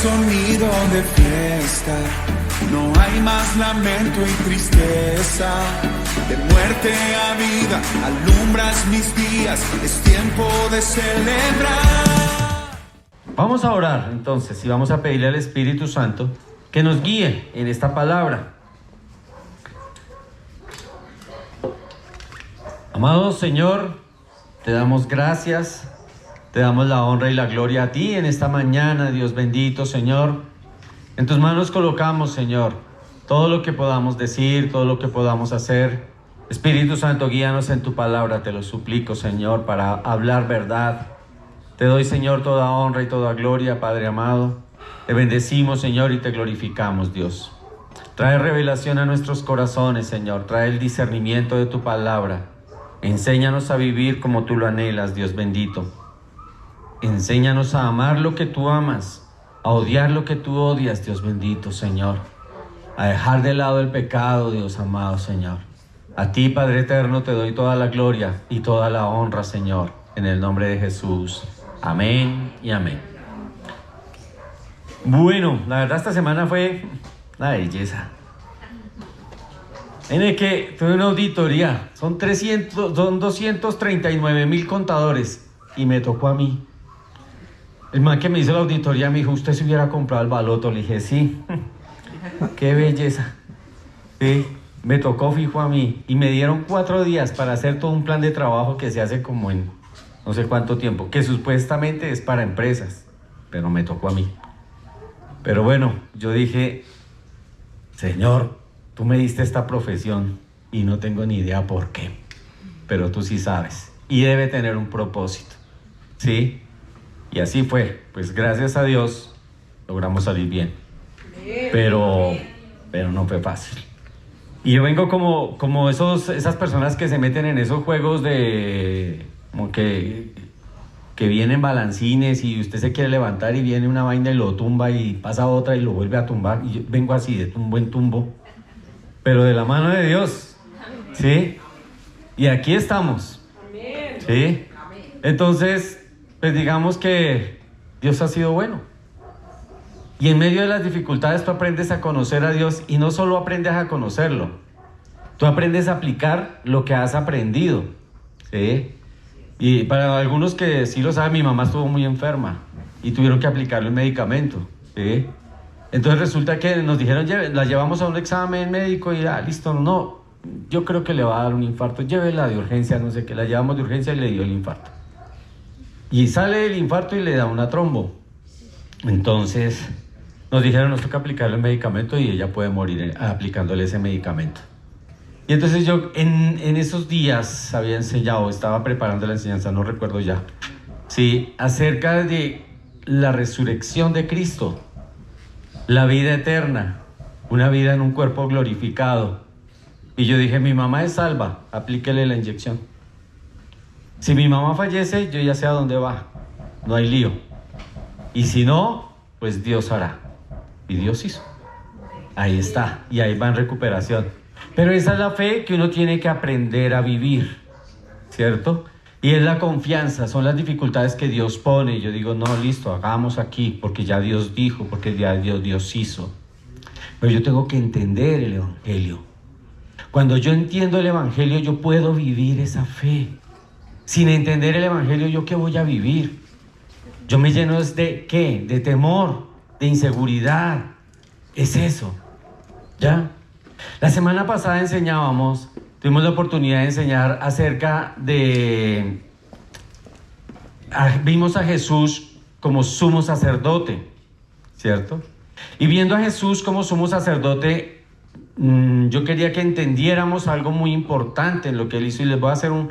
sonido de fiesta, no hay más lamento y tristeza. De muerte a vida alumbras mis días, es tiempo de celebrar. Vamos a orar entonces y vamos a pedirle al Espíritu Santo que nos guíe en esta palabra. Amado Señor, te damos gracias, te damos la honra y la gloria a ti en esta mañana, Dios bendito, Señor. En tus manos colocamos, Señor, todo lo que podamos decir, todo lo que podamos hacer. Espíritu Santo, guíanos en tu palabra, te lo suplico, Señor, para hablar verdad. Te doy, Señor, toda honra y toda gloria, Padre amado. Te bendecimos, Señor, y te glorificamos, Dios. Trae revelación a nuestros corazones, Señor. Trae el discernimiento de tu palabra. Enséñanos a vivir como tú lo anhelas, Dios bendito. Enséñanos a amar lo que tú amas, a odiar lo que tú odias, Dios bendito, Señor. A dejar de lado el pecado, Dios amado, Señor. A ti, Padre eterno, te doy toda la gloria y toda la honra, Señor, en el nombre de Jesús. Amén y amén. Bueno, la verdad esta semana fue una belleza. En el que tuve una auditoría, son 239,000 contadores y me tocó a mí. El man que me hizo la auditoría me dijo, ¿usted se hubiera comprado el baloto? Le dije, sí. Qué belleza. Sí, me tocó fijo a mí y me dieron 4 días para hacer todo un plan de trabajo que se hace como en no sé cuánto tiempo, que supuestamente es para empresas, pero me tocó a mí. Pero bueno, yo dije, Señor, tú me diste esta profesión y no tengo ni idea por qué, pero tú sí sabes y debe tener un propósito, ¿sí? Y así fue, pues gracias a Dios logramos salir bien, pero no fue fácil. Y yo vengo como esas personas que se meten en esos juegos de como que vienen balancines y usted se quiere levantar y viene una vaina y lo tumba y pasa otra y lo vuelve a tumbar, y yo vengo así de tumbo en tumbo, pero de la mano de Dios, ¿sí? Y aquí estamos, ¿sí? Entonces, pues digamos que Dios ha sido bueno. Y en medio de las dificultades tú aprendes a conocer a Dios y no solo aprendes a conocerlo, tú aprendes a aplicar lo que has aprendido, ¿sí? Y para algunos que sí lo saben, mi mamá estuvo muy enferma y tuvieron que aplicarle un medicamento, ¿sí? Entonces resulta que nos dijeron, la llevamos a un examen médico y listo, no, yo creo que le va a dar un infarto, llévela de urgencia, no sé qué, la llevamos de urgencia y le dio el infarto. Y sale el infarto y le da una trombo. Entonces nos dijeron, nos toca aplicarle el medicamento y ella puede morir aplicándole ese medicamento. Y entonces yo en esos días había enseñado, estaba preparando la enseñanza, no recuerdo ya, sí, acerca de la resurrección de Cristo, la vida eterna, una vida en un cuerpo glorificado. Y yo dije, mi mamá es salva, aplíquele la inyección. Si mi mamá fallece, yo ya sé a dónde va, no hay lío. Y si no, pues Dios hará. Y Dios hizo. Ahí está, y ahí va en recuperación. Pero esa es la fe que uno tiene que aprender a vivir, ¿cierto? Y es la confianza, son las dificultades que Dios pone. Y yo digo, no, listo, hagamos aquí, porque ya Dios dijo, porque ya Dios hizo. Pero yo tengo que entender el Evangelio. Cuando yo entiendo el Evangelio, yo puedo vivir esa fe. Sin entender el Evangelio, ¿yo qué voy a vivir? Yo me lleno de ¿qué? De temor, de inseguridad. Es eso, ¿ya? La semana pasada tuvimos la oportunidad de enseñar acerca de... Vimos a Jesús como sumo sacerdote, ¿cierto? Y viendo a Jesús como sumo sacerdote, yo quería que entendiéramos algo muy importante en lo que Él hizo, y les voy a hacer un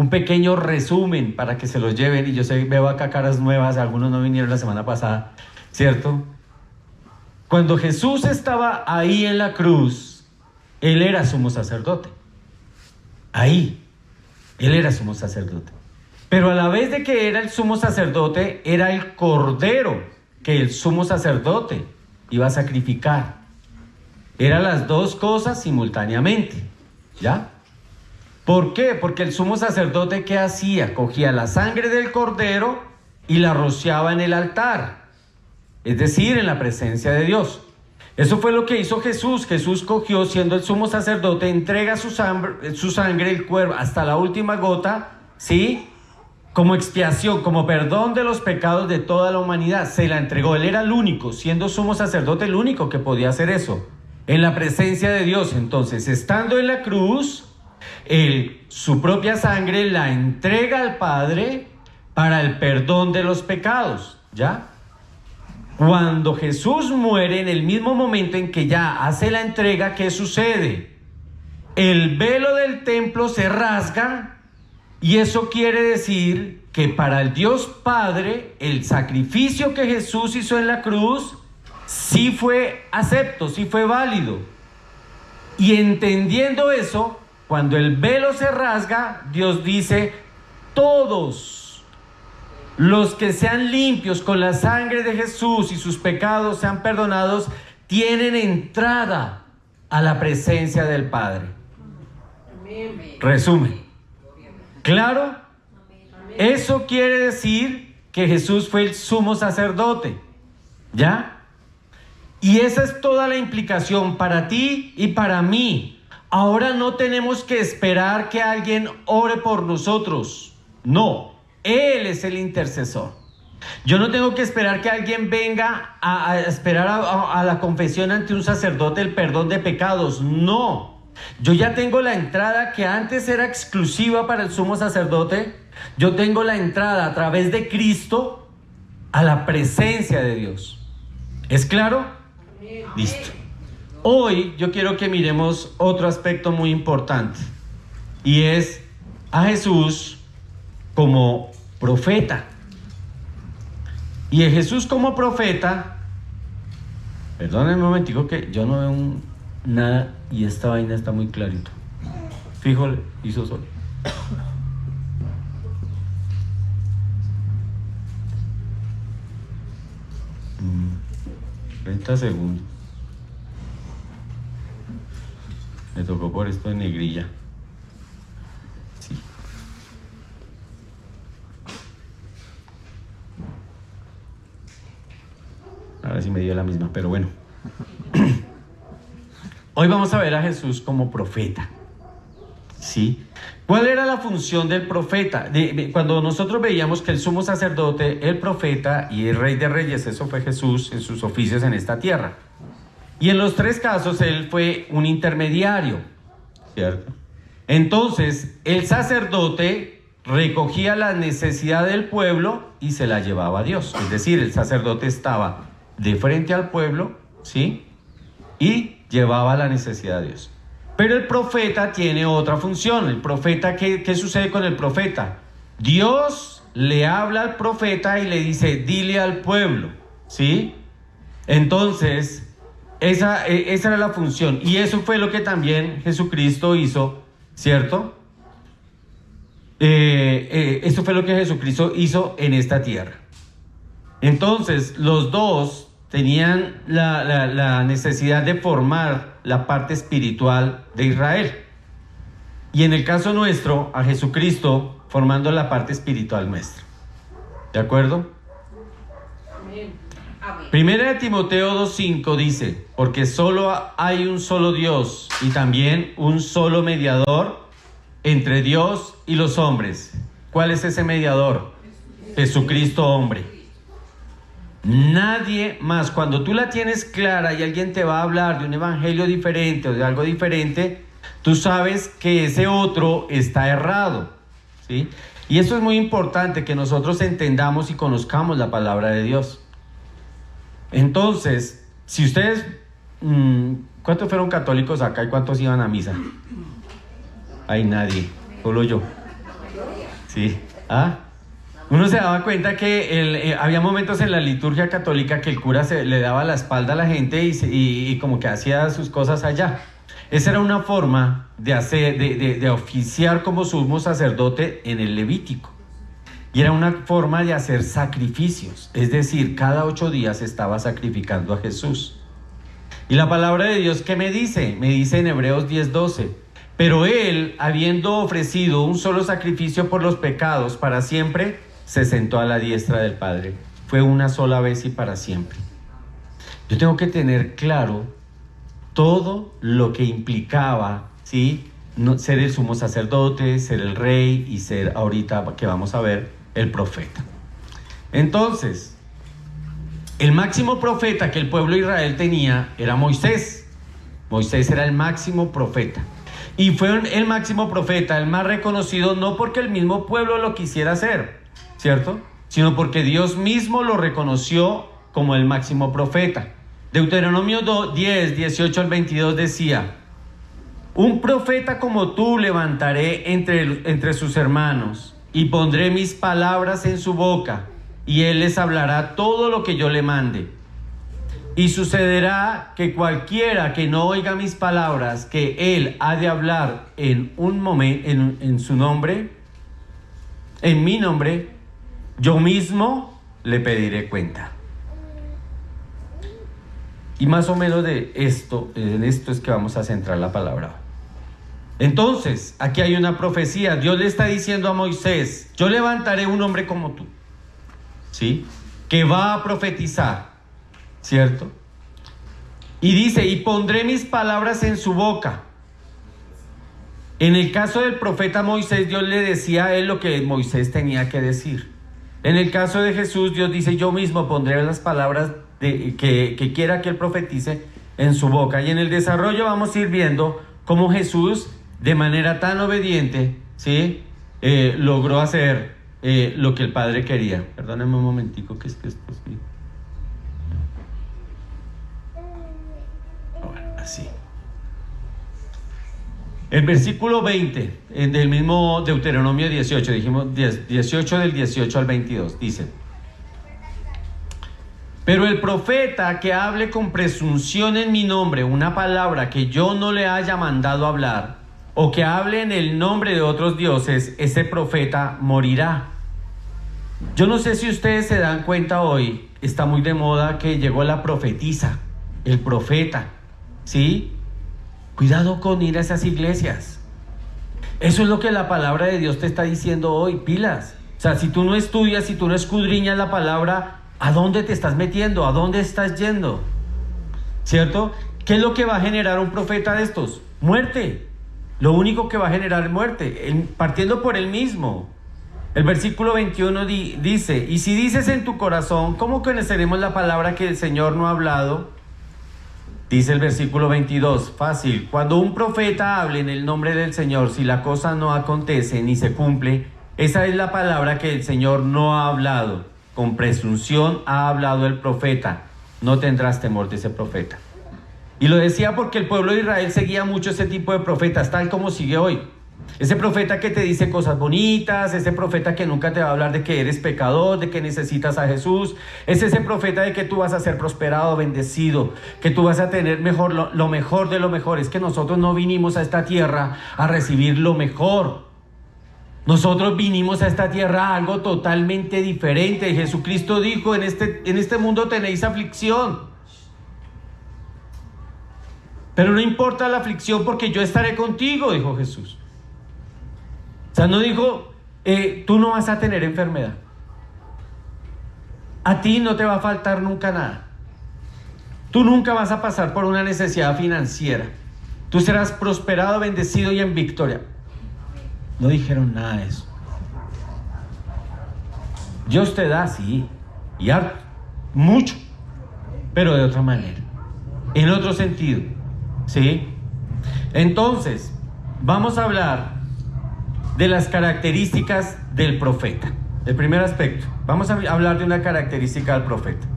pequeño resumen para que se los lleven. Y yo sé, veo acá caras nuevas, algunos no vinieron la semana pasada, ¿cierto? Cuando Jesús estaba ahí en la cruz, Él era sumo sacerdote. Ahí, Él era sumo sacerdote. Pero a la vez de que era el sumo sacerdote, era el cordero que el sumo sacerdote iba a sacrificar. Eran las dos cosas simultáneamente, ¿ya? ¿Por qué? Porque el sumo sacerdote, ¿qué hacía? Cogía la sangre del cordero y la rociaba en el altar. es decir, en la presencia de Dios. Eso fue lo que hizo Jesús. Jesús cogió, siendo el sumo sacerdote, entrega su sangre, el cuerpo, hasta la última gota, ¿sí? Como expiación, como perdón de los pecados de toda la humanidad. Se la entregó. Él era el único, siendo sumo sacerdote, el único que podía hacer eso, en la presencia de Dios. Entonces, estando en la cruz, su propia sangre la entrega al Padre para el perdón de los pecados, ¿ya? Cuando Jesús muere, en el mismo momento en que ya hace la entrega, ¿qué sucede? El velo del templo se rasga, y eso quiere decir que para el Dios Padre, el sacrificio que Jesús hizo en la cruz, sí fue acepto, sí fue válido. Y entendiendo eso, cuando el velo se rasga, Dios dice: todos los que sean limpios con la sangre de Jesús y sus pecados sean perdonados, tienen entrada a la presencia del Padre. Resumen. ¿Claro? Eso quiere decir que Jesús fue el sumo sacerdote. ¿Ya? Y esa es toda la implicación para ti y para mí. Ahora no tenemos que esperar que alguien ore por nosotros. No. Él es el intercesor. Yo no tengo que esperar que alguien venga a esperar a la confesión ante un sacerdote el perdón de pecados. No. Yo ya tengo la entrada que antes era exclusiva para el sumo sacerdote. Yo tengo la entrada a través de Cristo a la presencia de Dios. ¿Es claro? Listo. Hoy yo quiero que miremos otro aspecto muy importante, y es a Jesús como profeta. Y a Jesús como profeta, perdónenme un momentico que yo no veo nada y esta vaina está muy clarito. Fíjole, hizo sol. 30 segundos. Me tocó por esto de negrilla. Sí. Ahora sí me dio la misma, pero bueno. Hoy vamos a ver a Jesús como profeta. ¿Sí? ¿Cuál era la función del profeta? Cuando nosotros veíamos que el sumo sacerdote, el profeta y el rey de reyes, eso fue Jesús en sus oficios en esta tierra. Y en los tres casos él fue un intermediario, ¿cierto? Entonces el sacerdote recogía la necesidad del pueblo y se la llevaba a Dios. Es decir, el sacerdote estaba de frente al pueblo, ¿sí? Y llevaba la necesidad de Dios. Pero el profeta tiene otra función. El profeta, ¿qué sucede con el profeta? Dios le habla al profeta y le dice: dile al pueblo, ¿sí? Entonces, esa era la función. Y eso fue lo que también Jesucristo hizo, ¿cierto? Eso fue lo que Jesucristo hizo en esta tierra. Entonces, los dos tenían la necesidad de formar la parte espiritual de Israel. Y en el caso nuestro, a Jesucristo formando la parte espiritual nuestra. ¿De acuerdo? Amén. Amén. Primera de Timoteo 2:5 dice: porque solo hay un solo Dios y también un solo mediador entre Dios y los hombres. ¿Cuál es ese mediador? Jesucristo hombre. Nadie más. Cuando tú la tienes clara y alguien te va a hablar de un evangelio diferente o de algo diferente, tú sabes que ese otro está errado, ¿sí? Y eso es muy importante, que nosotros entendamos y conozcamos la palabra de Dios. Entonces, si ustedes, ¿cuántos fueron católicos acá y cuántos iban a misa? Hay nadie, solo yo. Sí. ¿Ah? Uno se daba cuenta que había momentos en la liturgia católica que el cura le daba la espalda a la gente y como que hacía sus cosas allá. Esa era una forma de oficiar como sumo sacerdote en el Levítico. Y era una forma de hacer sacrificios. Es decir, cada 8 días estaba sacrificando a Jesús. Y la palabra de Dios, ¿qué me dice? Me dice en Hebreos 10:12. Pero él, habiendo ofrecido un solo sacrificio por los pecados para siempre, se sentó a la diestra del Padre. Fue una sola vez y para siempre. Yo tengo que tener claro todo lo que implicaba, ¿sí? Ser el sumo sacerdote, ser el rey y ser, ahorita que vamos a ver, el profeta. Entonces, el máximo profeta que el pueblo de Israel tenía era Moisés. Moisés era el máximo profeta. Y fue el máximo profeta, el más reconocido, no porque el mismo pueblo lo quisiera hacer, ¿cierto? Sino porque Dios mismo lo reconoció como el máximo profeta. Deuteronomio 10, 18 al 22 decía: un profeta como tú levantaré entre sus hermanos, y pondré mis palabras en su boca, y él les hablará todo lo que yo le mande. Y sucederá que cualquiera que no oiga mis palabras, que él ha de hablar en un momento, en su nombre, en mi nombre, yo mismo le pediré cuenta. Y más o menos en esto es que vamos a centrar la palabra. Entonces, aquí hay una profecía. Dios le está diciendo a Moisés: yo levantaré un hombre como tú, ¿sí? Que va a profetizar, ¿cierto? Y dice: y pondré mis palabras en su boca. En el caso del profeta Moisés, Dios le decía a él lo que Moisés tenía que decir. En el caso de Jesús, Dios dice: yo mismo pondré las palabras que quiera que él profetice en su boca. Y en el desarrollo vamos a ir viendo cómo Jesús, de manera tan obediente, ¿sí? Logró hacer lo que el Padre quería. Perdónenme un momentico, que es que esto sí. Bueno, así. El versículo 20 del mismo Deuteronomio 18, dijimos 18 del 18 al 22, dice: pero el profeta que hable con presunción en mi nombre una palabra que yo no le haya mandado hablar, o que hable en el nombre de otros dioses, ese profeta morirá. Yo no sé si ustedes se dan cuenta, hoy está muy de moda que llegó la profetisa, el profeta, ¿sí? Cuidado con ir a esas iglesias. Eso es lo que la palabra de Dios te está diciendo hoy, pilas. O sea, si tú no estudias, si tú no escudriñas la palabra, ¿a dónde te estás metiendo? ¿A dónde estás yendo? ¿Cierto? ¿Qué es lo que va a generar un profeta de estos? Muerte. Lo único que va a generar muerte, partiendo por él mismo. El versículo 21 dice: y si dices en tu corazón, ¿cómo conoceremos la palabra que el Señor no ha hablado? Dice el versículo 22, fácil: cuando un profeta hable en el nombre del Señor, si la cosa no acontece ni se cumple, esa es la palabra que el Señor no ha hablado. Con presunción ha hablado el profeta, no tendrás temor de ese profeta. Y lo decía porque el pueblo de Israel seguía mucho ese tipo de profetas, tal como sigue hoy. Ese profeta que te dice cosas bonitas, ese profeta que nunca te va a hablar de que eres pecador, de que necesitas a Jesús. Es ese profeta de que tú vas a ser prosperado, bendecido, que tú vas a tener lo mejor de lo mejor. Es que nosotros no vinimos a esta tierra a recibir lo mejor. Nosotros vinimos a esta tierra a algo totalmente diferente. Jesucristo dijo: en este mundo tenéis aflicción, pero no importa la aflicción, porque yo estaré contigo, dijo Jesús. O sea, no dijo, tú no vas a tener enfermedad. A ti no te va a faltar nunca nada. Tú nunca vas a pasar por una necesidad financiera. Tú serás prosperado, bendecido y en victoria. No dijeron nada de eso. Dios te da, sí, y harto, mucho, pero de otra manera, en otro sentido, ¿sí? Entonces, vamos a hablar de las características del profeta. El primer aspecto, vamos a hablar de una característica del profeta.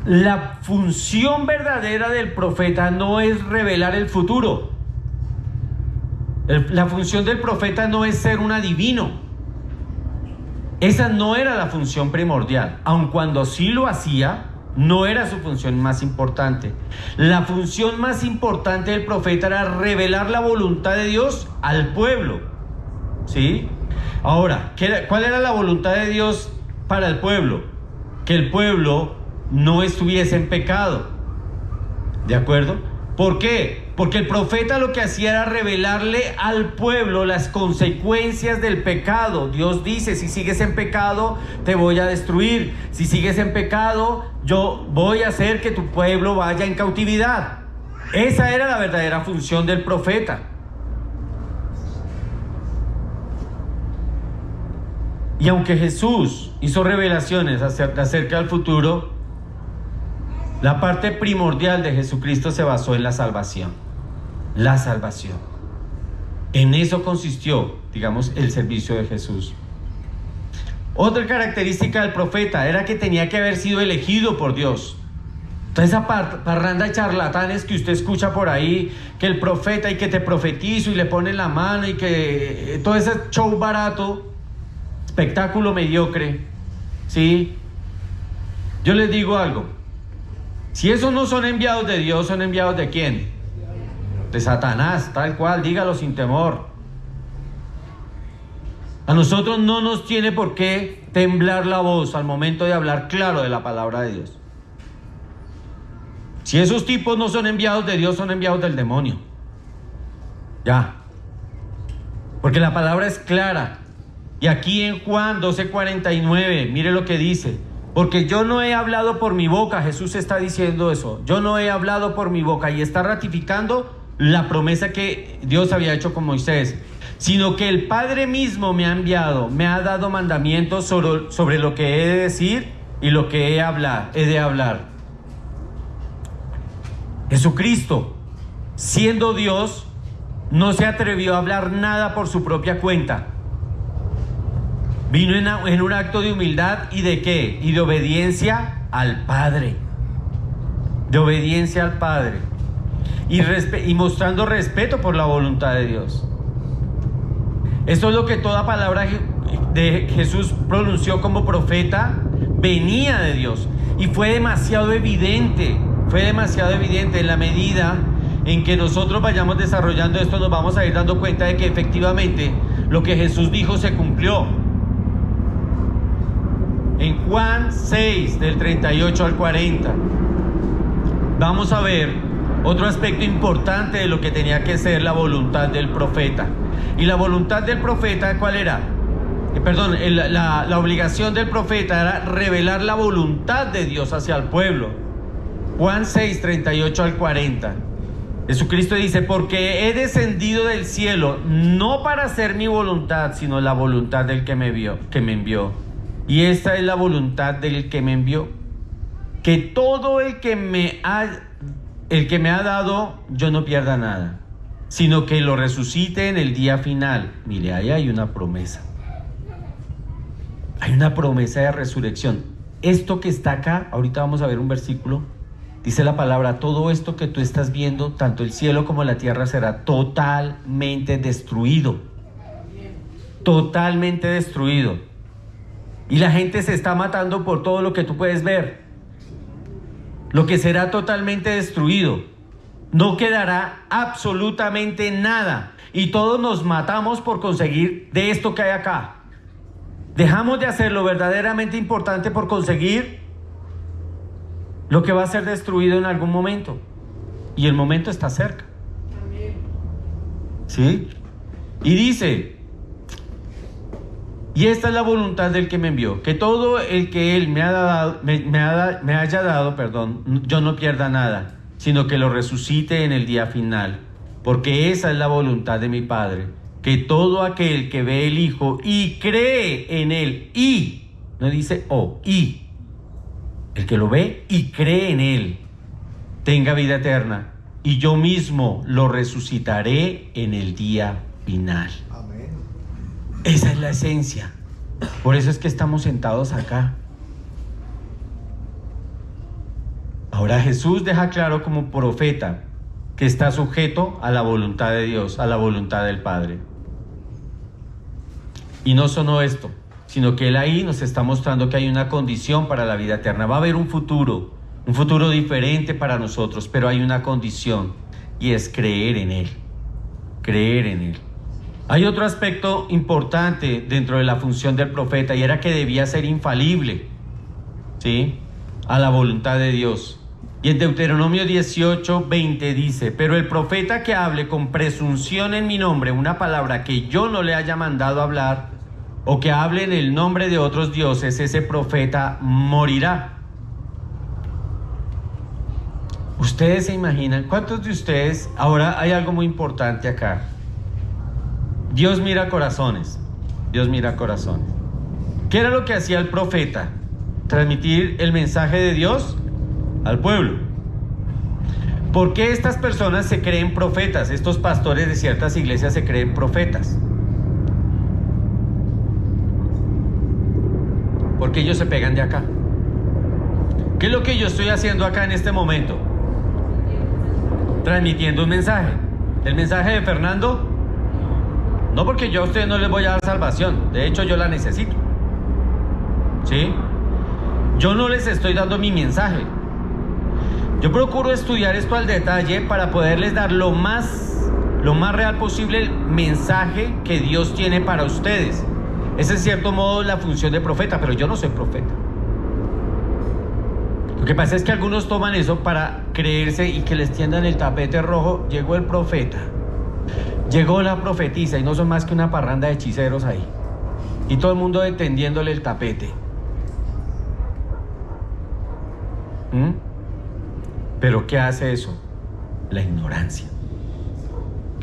La función verdadera del profeta no es revelar el futuro. La función del profeta no es ser un adivino. Esa no era la función primordial, aun cuando sí lo hacía. No era su función más importante. La función más importante del profeta era revelar la voluntad de Dios al pueblo, ¿sí? Ahora, ¿cuál era la voluntad de Dios para el pueblo? Que el pueblo no estuviese en pecado, ¿de acuerdo? ¿Por qué? Porque el profeta lo que hacía era revelarle al pueblo las consecuencias del pecado. Dios dice, si sigues en pecado, te voy a destruir. Si sigues en pecado, yo voy a hacer que tu pueblo vaya en cautividad. Esa era la verdadera función del profeta. Y aunque Jesús hizo revelaciones acerca del futuro, la parte primordial de Jesucristo se basó en la salvación. La salvación. En eso consistió, digamos, el servicio de Jesús. Otra característica del profeta era que tenía que haber sido elegido por Dios. Toda esa parranda de charlatanes que usted escucha por ahí, que el profeta y que te profetizo y le ponen la mano y que todo ese show barato, espectáculo mediocre, ¿sí? Yo les digo algo. Si esos no son enviados de Dios, ¿son enviados de quién? De Satanás, tal cual, dígalo sin temor. A nosotros no nos tiene por qué temblar la voz al momento de hablar claro de la palabra de Dios. Si esos tipos no son enviados de Dios, son enviados del demonio. Ya. Porque la palabra es clara. Y aquí en Juan 12:49, mire lo que dice. Porque yo no he hablado por mi boca, Jesús está diciendo eso. Yo no he hablado por mi boca, y está ratificando la promesa que Dios había hecho con Moisés, sino que el Padre mismo me ha enviado, me ha dado mandamientos sobre lo que he de decir y lo que he de hablar. Jesucristo, siendo Dios, no se atrevió a hablar nada por su propia cuenta. Vino en un acto de humildad y de ¿qué? Y de obediencia al Padre. De obediencia al Padre. Y mostrando respeto por la voluntad de Dios. Esto es lo que toda palabra de Jesús pronunció como profeta venía de Dios. Y fue demasiado evidente en la medida en que nosotros vayamos desarrollando esto, nos vamos a ir dando cuenta de que efectivamente lo que Jesús dijo se cumplió. En Juan 6, del 38 al 40, vamos a ver otro aspecto importante de lo que tenía que ser la voluntad del profeta. Y la voluntad del profeta, ¿cuál era? La obligación del profeta era revelar la voluntad de Dios hacia el pueblo. Juan 6, 38 al 40. Jesucristo dice, porque he descendido del cielo no para hacer mi voluntad, sino la voluntad del que me envió. Y esta es la voluntad del que me envió, que todo el que me ha dado, yo no pierda nada, sino que lo resucite en el día final. Mire, ahí hay una promesa. Hay una promesa de resurrección. Esto que está acá, ahorita vamos a ver un versículo, dice la palabra, todo esto que tú estás viendo, tanto el cielo como la tierra, será totalmente destruido. Totalmente destruido. Y la gente se está matando por todo lo que tú puedes ver. Lo que será totalmente destruido. No quedará absolutamente nada. Y todos nos matamos por conseguir de esto que hay acá. Dejamos de hacer lo verdaderamente importante por conseguir lo que va a ser destruido en algún momento. Y el momento está cerca. ¿Sí? Y dice... Y esta es la voluntad del que me envió, que todo el que él me haya dado, yo no pierda nada, sino que lo resucite en el día final. Porque esa es la voluntad de mi Padre, que todo aquel que ve el Hijo y cree en él, y, no dice y, el que lo ve y cree en él, tenga vida eterna, y yo mismo lo resucitaré en el día final. Esa es la esencia. Por eso es que estamos sentados acá. Ahora Jesús deja claro como profeta que está sujeto a la voluntad de Dios, a la voluntad del Padre. Y no solo esto, sino que Él ahí nos está mostrando que hay una condición para la vida eterna. Va a haber un futuro diferente para nosotros, pero hay una condición, y es creer en Él. Creer en Él. Hay otro aspecto importante dentro de la función del profeta, y era que debía ser infalible, ¿sí?, a la voluntad de Dios. Y en Deuteronomio 18:20 dice: pero el profeta que hable con presunción en mi nombre una palabra que yo no le haya mandado hablar, o que hable en el nombre de otros dioses, ese profeta morirá. Ustedes se imaginan, ¿cuántos de ustedes? Ahora hay algo muy importante acá. Dios mira corazones. Dios mira corazones. ¿Qué era lo que hacía el profeta? Transmitir el mensaje de Dios al pueblo. ¿Por qué estas personas se creen profetas? Estos pastores de ciertas iglesias se creen profetas. Porque ellos se pegan de acá. ¿Qué es lo que yo estoy haciendo acá en este momento? Transmitiendo un mensaje. ¿El mensaje de Fernando? No, porque yo a ustedes no les voy a dar salvación. De hecho, yo la necesito. ¿Sí? Yo no les estoy dando mi mensaje. Yo procuro estudiar esto al detalle para poderles dar lo más real posible el mensaje que Dios tiene para ustedes. Es en cierto modo la función de profeta, pero yo no soy profeta. Lo que pasa es que algunos toman eso para creerse y que les tiendan el tapete rojo. Llegó el profeta, llegó la profetisa, y no son más que una parranda de hechiceros ahí. Y todo el mundo tendiéndole el tapete. ¿Pero qué hace eso? La ignorancia.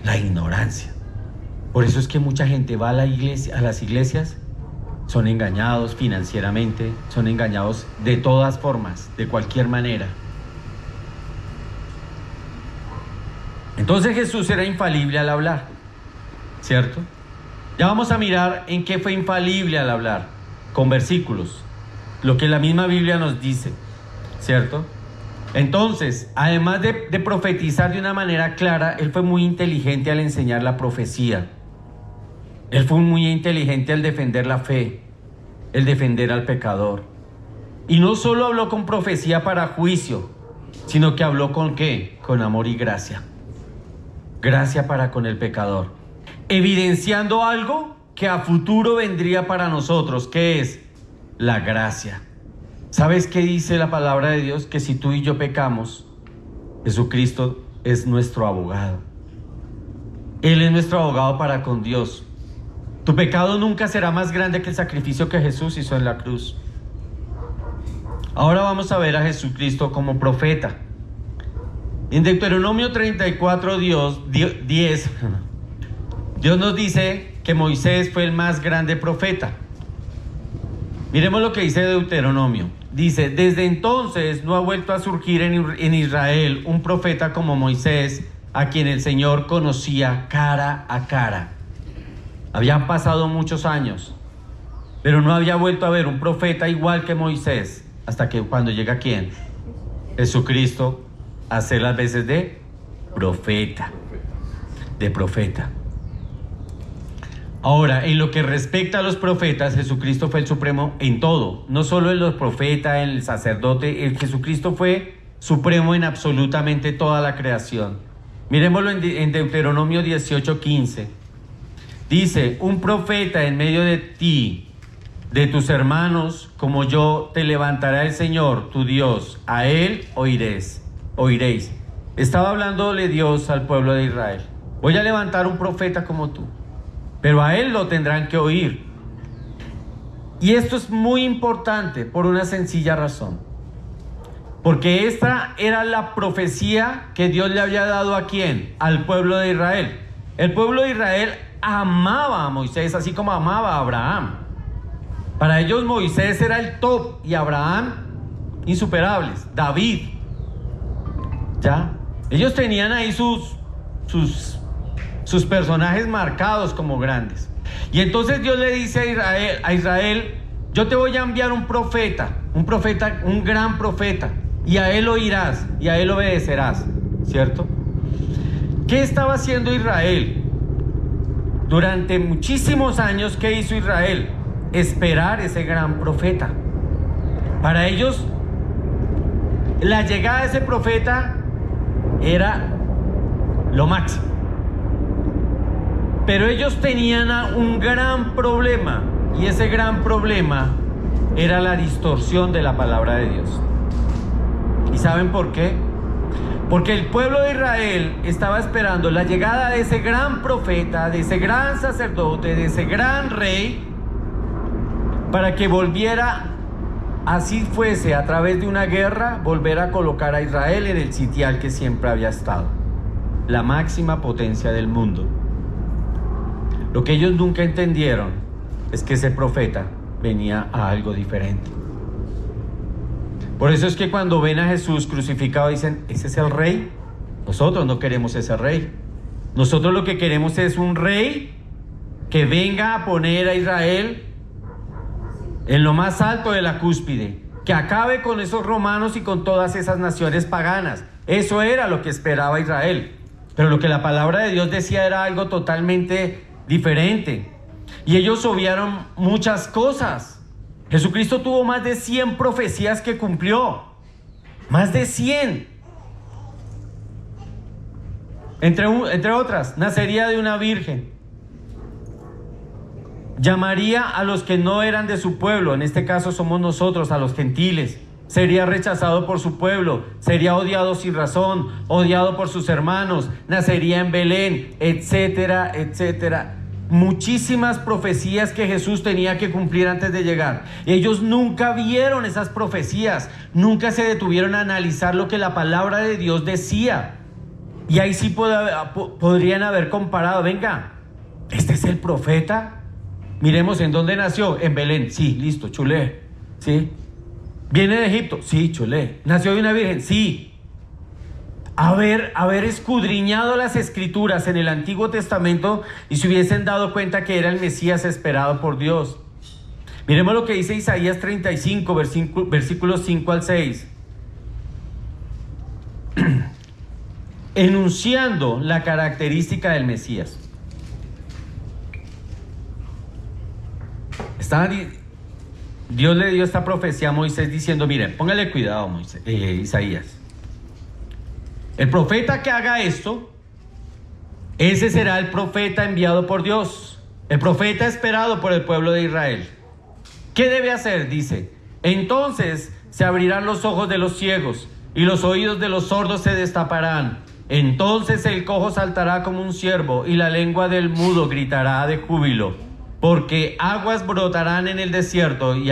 La ignorancia. Por eso es que mucha gente va a la iglesia, a las iglesias, son engañados financieramente, son engañados de todas formas, de cualquier manera. Entonces Jesús era infalible al hablar, ¿cierto? Ya vamos a mirar en qué fue infalible al hablar, con versículos, lo que la misma Biblia nos dice, ¿cierto? Entonces, además de profetizar de una manera clara, él fue muy inteligente al enseñar la profecía. Él fue muy inteligente al defender la fe, el defender al pecador. Y no solo habló con profecía para juicio, sino que habló con ¿qué? Con amor y gracia. Gracia para con el pecador. Evidenciando algo que a futuro vendría para nosotros, que es la gracia. ¿Sabes qué dice la palabra de Dios? Que si tú y yo pecamos, Jesucristo es nuestro abogado. Él es nuestro abogado para con Dios. Tu pecado nunca será más grande que el sacrificio que Jesús hizo en la cruz. Ahora vamos a ver a Jesucristo como profeta. En Deuteronomio 34:10, Dios nos dice que Moisés fue el más grande profeta. Miremos lo que dice Deuteronomio. Dice: desde entonces no ha vuelto a surgir en Israel un profeta como Moisés, a quien el Señor conocía cara a cara. Habían pasado muchos años, pero no había vuelto a ver un profeta igual que Moisés, hasta que cuando llega ¿quién? Jesucristo, a hacer las veces de profeta. Ahora, en lo que respecta a los profetas, Jesucristo fue el supremo en todo, no solo en los profetas, en el sacerdote. Jesucristo fue supremo en absolutamente toda la creación. Miremoslo en Deuteronomio 18:15. Dice: un profeta en medio de ti, de tus hermanos, como yo, te levantará el Señor, tu Dios. A él oiréis. Estaba hablándole Dios al pueblo de Israel. Voy a levantar un profeta como tú, pero a él lo tendrán que oír. Y esto es muy importante por una sencilla razón. Porque esta era la profecía que Dios le había dado ¿a quién? Al pueblo de Israel. El pueblo de Israel amaba a Moisés, así como amaba a Abraham. Para ellos Moisés era el top y Abraham insuperables. David, ¿ya? Ellos tenían ahí sus personajes marcados como grandes. Y entonces Dios le dice a Israel: yo te voy a enviar un profeta, un gran profeta, y a él oirás y a él obedecerás, ¿cierto? ¿Qué estaba haciendo Israel? Durante muchísimos años, ¿qué hizo Israel? Esperar ese gran profeta. Para ellos, la llegada de ese profeta era lo máximo. Pero ellos tenían un gran problema, y ese gran problema era la distorsión de la palabra de Dios. Y saben por qué? Porque el pueblo de Israel estaba esperando la llegada de ese gran profeta, de ese gran sacerdote, de ese gran rey, para que volviera, así fuese a través de una guerra, volver a colocar a Israel en el sitial que siempre había estado, la máxima potencia del mundo. Lo que ellos nunca entendieron es que ese profeta venía a algo diferente. Por eso es que cuando ven a Jesús crucificado dicen, ¿ese es el rey? Nosotros no queremos ese rey. Nosotros lo que queremos es un rey que venga a poner a Israel en lo más alto de la cúspide, que acabe con esos romanos y con todas esas naciones paganas. Eso era lo que esperaba Israel. Pero lo que la palabra de Dios decía era algo totalmente diferente. Y ellos obviaron muchas cosas. Jesucristo tuvo más de 100 profecías que cumplió. Más de 100. Entre otras, nacería de una virgen. Llamaría a los que no eran de su pueblo, en este caso somos nosotros, a los gentiles. Sería rechazado por su pueblo, sería odiado sin razón, odiado por sus hermanos, nacería en Belén, etcétera, etcétera. Muchísimas profecías que Jesús tenía que cumplir antes de llegar. Y ellos nunca vieron esas profecías, nunca se detuvieron a analizar lo que la palabra de Dios decía. Y ahí sí podrían haber comparado, venga, este es el profeta. Miremos en dónde nació, en Belén, sí, listo, chulé, sí. ¿Viene de Egipto? Sí, chulé. ¿Nació de una virgen? Sí. Haber escudriñado las escrituras en el Antiguo Testamento y se hubiesen dado cuenta que era el Mesías esperado por Dios. Miremos lo que dice Isaías 35, versículos 5 al 6. Enunciando la característica del Mesías. Dios le dio esta profecía a Moisés diciendo, miren, póngale cuidado, Isaías. El profeta que haga esto, ese será el profeta enviado por Dios, el profeta esperado por el pueblo de Israel. ¿Qué debe hacer? Dice, entonces se abrirán los ojos de los ciegos y los oídos de los sordos se destaparán. Entonces el cojo saltará como un ciervo y la lengua del mudo gritará de júbilo. Porque aguas brotarán en el desierto y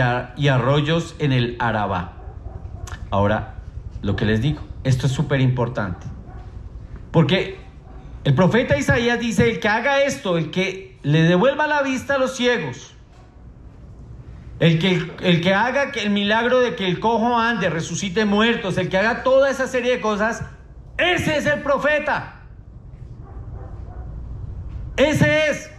arroyos en el Arabá. Ahora, lo que les digo, esto es súper importante. Porque el profeta Isaías dice, el que haga esto, el que le devuelva la vista a los ciegos, el que haga el milagro de que el cojo ande, resucite muertos, el que haga toda esa serie de cosas, ese es el profeta. Ese es.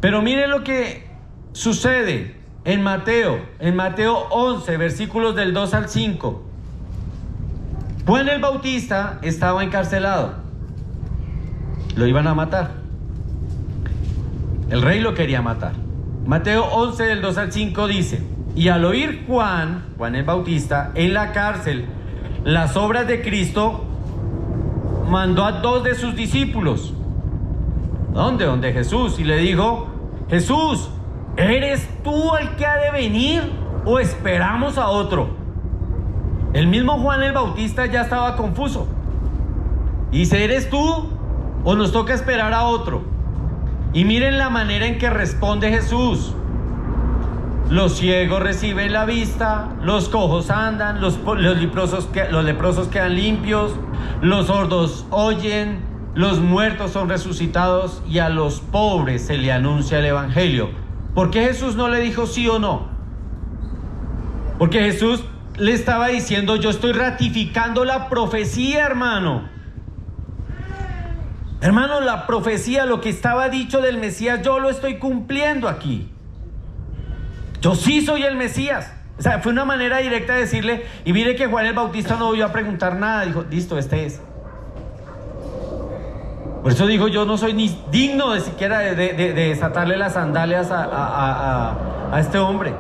Pero miren lo que sucede en Mateo 11, versículos del 2 al 5. Juan el Bautista estaba encarcelado. Lo iban a matar. El rey lo quería matar. Mateo 11, del 2 al 5 dice, y al oír Juan el Bautista, en la cárcel, las obras de Cristo, mandó a 2 de sus discípulos. ¿Dónde? Donde Jesús, y le dijo, Jesús, ¿eres tú el que ha de venir o esperamos a otro? El mismo Juan el Bautista ya estaba confuso. Y dice, ¿eres tú o nos toca esperar a otro? Y miren la manera en que responde Jesús. Los ciegos reciben la vista, los cojos andan, los leprosos quedan limpios, los sordos oyen, los muertos son resucitados y a los pobres se le anuncia el evangelio. ¿Por qué Jesús no le dijo sí o no? Porque Jesús le estaba diciendo, yo estoy ratificando la profecía, hermano. Hermano, la profecía, lo que estaba dicho del Mesías, yo lo estoy cumpliendo aquí. Yo sí soy el Mesías. O sea, fue una manera directa de decirle, y mire que Juan el Bautista no volvió a preguntar nada, dijo, listo, este es. Por eso dijo, yo no soy ni digno de siquiera de desatarle las sandalias a este hombre.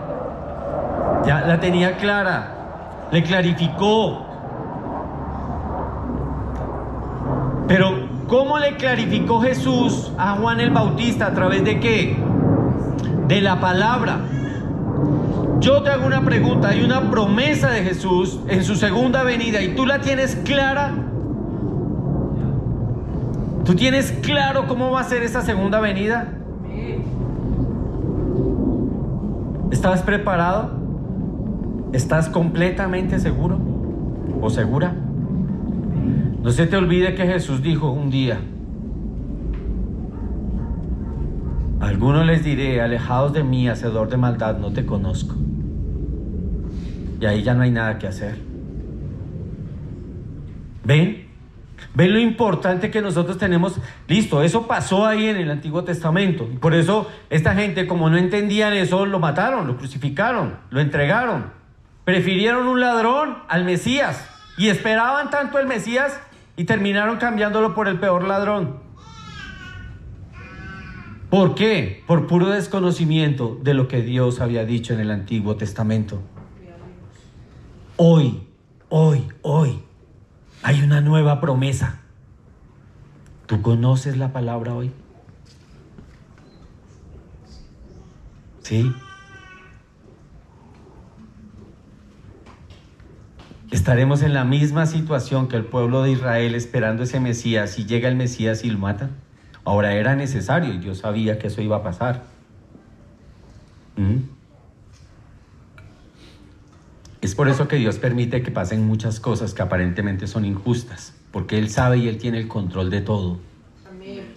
Ya la tenía clara, le clarificó. Pero ¿cómo le clarificó Jesús a Juan el Bautista? ¿A través de qué? De la palabra. yo te hago una pregunta. Hay una promesa de Jesús en su segunda venida y tú la tienes clara. ¿Tú tienes claro cómo va a ser esa segunda venida? ¿Estás preparado? ¿Estás completamente seguro o segura? No se te olvide que Jesús dijo un día: a algunos les diré, alejados de mí, hacedor de maldad, no te conozco. Y ahí ya no hay nada que hacer. ¿Ven? ¿Ven lo importante que nosotros tenemos? Listo, eso pasó ahí en el Antiguo Testamento. Y por eso esta gente, como no entendían eso, lo mataron, lo crucificaron, lo entregaron. Prefirieron un ladrón al Mesías. Y esperaban tanto el Mesías y terminaron cambiándolo por el peor ladrón. ¿Por qué? Por puro desconocimiento de lo que Dios había dicho en el Antiguo Testamento. Hoy hay una nueva promesa. ¿Tú conoces la palabra hoy? ¿Sí? ¿Estaremos en la misma situación que el pueblo de Israel esperando ese Mesías y llega el Mesías y lo matan? Ahora era necesario y Dios sabía que eso iba a pasar. Es por eso que Dios permite que pasen muchas cosas que aparentemente son injustas, porque Él sabe y Él tiene el control de todo. Amén.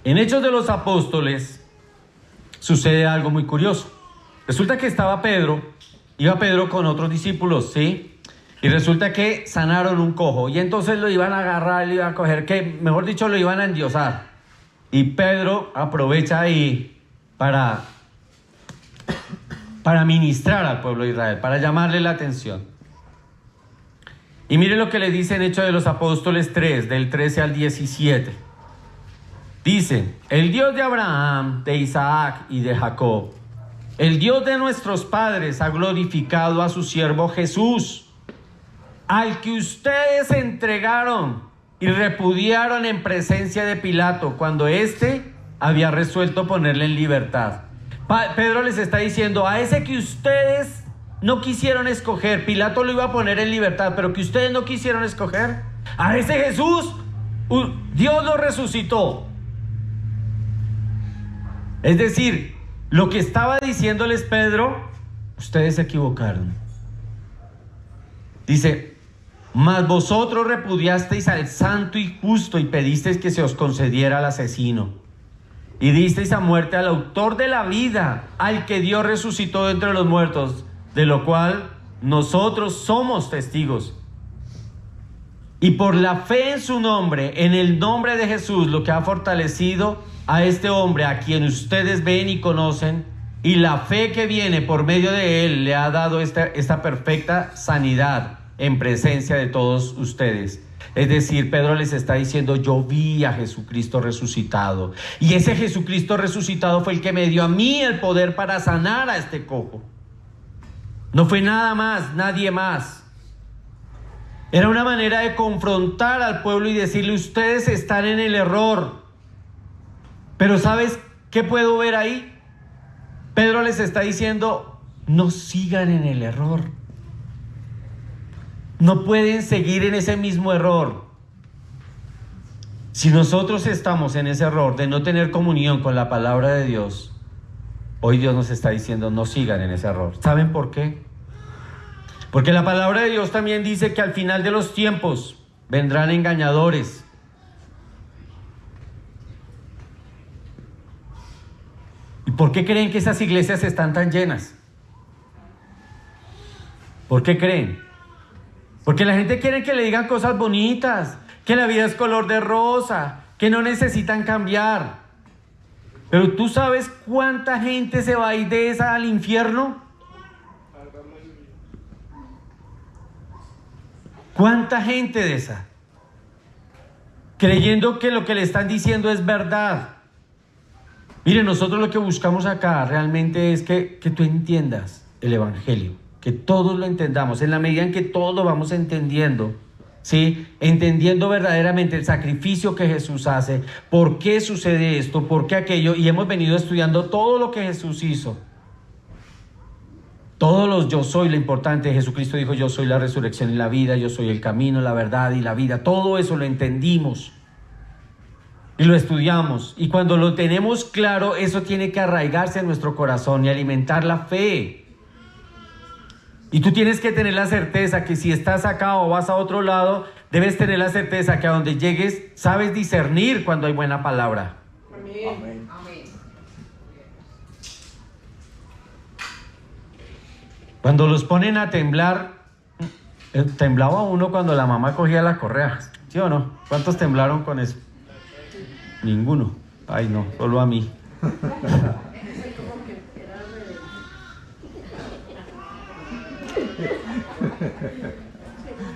En Hechos de los Apóstoles sucede algo muy curioso. Resulta que iba Pedro con otros discípulos, ¿sí? Y resulta que sanaron un cojo y entonces lo iban a agarrar, lo iban a coger, que mejor dicho lo iban a endiosar. Y Pedro aprovecha ahí para ministrar al pueblo de Israel, para llamarle la atención. Y mire lo que le dice en Hechos de los Apóstoles 3, del 13 al 17. Dice: el Dios de Abraham, de Isaac y de Jacob, el Dios de nuestros padres ha glorificado a su siervo Jesús, al que ustedes entregaron y repudiaron en presencia de Pilato cuando éste había resuelto ponerle en libertad. Pedro les está diciendo: a ese que ustedes no quisieron escoger, Pilato lo iba a poner en libertad, pero que ustedes no quisieron escoger, a ese Jesús, Dios lo resucitó. Es decir, lo que estaba diciéndoles Pedro, ustedes se equivocaron. Dice: mas vosotros repudiasteis al santo y justo y pedisteis que se os concediera al asesino. Y disteis a muerte al autor de la vida, al que Dios resucitó de entre los muertos, de lo cual nosotros somos testigos. Y por la fe en su nombre, en el nombre de Jesús, lo que ha fortalecido a este hombre, a quien ustedes ven y conocen, y la fe que viene por medio de él, le ha dado esta perfecta sanidad en presencia de todos ustedes. Es decir, Pedro les está diciendo: yo vi a Jesucristo resucitado, y ese Jesucristo resucitado fue el que me dio a mí el poder para sanar a este cojo. No fue nada más, nadie más. Era una manera de confrontar al pueblo y decirle: ustedes están en el error. Pero ¿sabes qué puedo ver ahí? Pedro les está diciendo: no sigan en el error. No pueden seguir en ese mismo error. Si nosotros estamos en ese error de no tener comunión con la palabra de Dios, hoy Dios nos está diciendo: no sigan en ese error. ¿Saben por qué? Porque la palabra de Dios también dice que al final de los tiempos vendrán engañadores. ¿Y por qué creen que esas iglesias están tan llenas? ¿Por qué creen? Porque la gente quiere que le digan cosas bonitas, que la vida es color de rosa, que no necesitan cambiar. Pero ¿tú sabes cuánta gente se va a ir de esa al infierno? ¿Cuánta gente de esa? Creyendo que lo que le están diciendo es verdad. Mire, nosotros lo que buscamos acá realmente es que tú entiendas el evangelio. Que todos lo entendamos, en la medida en que todos lo vamos entendiendo, ¿sí? Entendiendo verdaderamente el sacrificio que Jesús hace, por qué sucede esto, por qué aquello, y hemos venido estudiando todo lo que Jesús hizo. Todos los yo soy, lo importante, Jesucristo dijo, yo soy la resurrección y la vida, yo soy el camino, la verdad y la vida. Todo eso lo entendimos y lo estudiamos. Y cuando lo tenemos claro, eso tiene que arraigarse en nuestro corazón y alimentar la fe. Y tú tienes que tener la certeza que si estás acá o vas a otro lado, debes tener la certeza que a donde llegues, sabes discernir cuando hay buena palabra. Amén. Amén. Cuando los ponen a temblar, temblaba uno cuando la mamá cogía la correa, ¿sí o no? ¿Cuántos temblaron con eso? Ninguno. Ay no, solo a mí.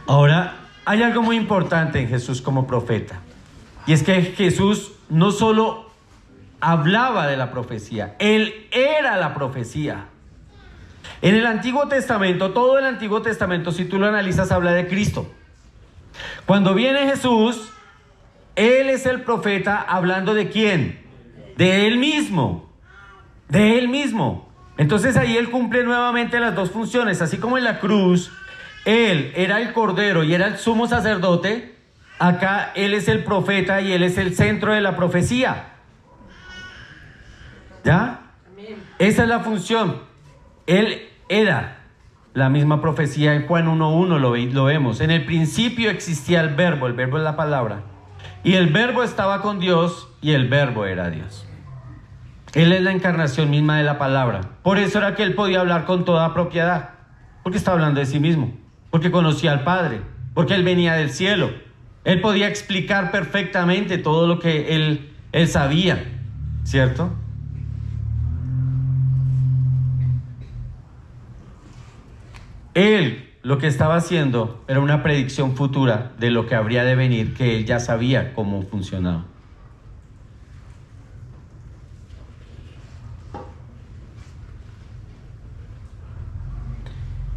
Ahora, hay algo muy importante en Jesús como profeta. Y es que Jesús no solo hablaba de la profecía, Él era la profecía. En el Antiguo Testamento, todo el Antiguo Testamento, si tú lo analizas, habla de Cristo. Cuando viene Jesús, Él es el profeta hablando ¿de quién? De Él mismo. De Él mismo. Entonces ahí Él cumple nuevamente las dos funciones. Así como en la cruz, Él era el Cordero y era el sumo sacerdote, acá Él es el profeta y Él es el centro de la profecía. ¿Ya? Esa es la función. Él era la misma profecía. En Juan 1:1 lo vemos. En el principio existía el verbo es la palabra. Y el verbo estaba con Dios y el verbo era Dios. Él es la encarnación misma de la palabra. Por eso era que Él podía hablar con toda propiedad. Porque estaba hablando de sí mismo. Porque conocía al Padre. Porque Él venía del cielo. Él podía explicar perfectamente todo lo que Él sabía. ¿Cierto? Él lo que estaba haciendo era una predicción futura de lo que habría de venir, que Él ya sabía cómo funcionaba.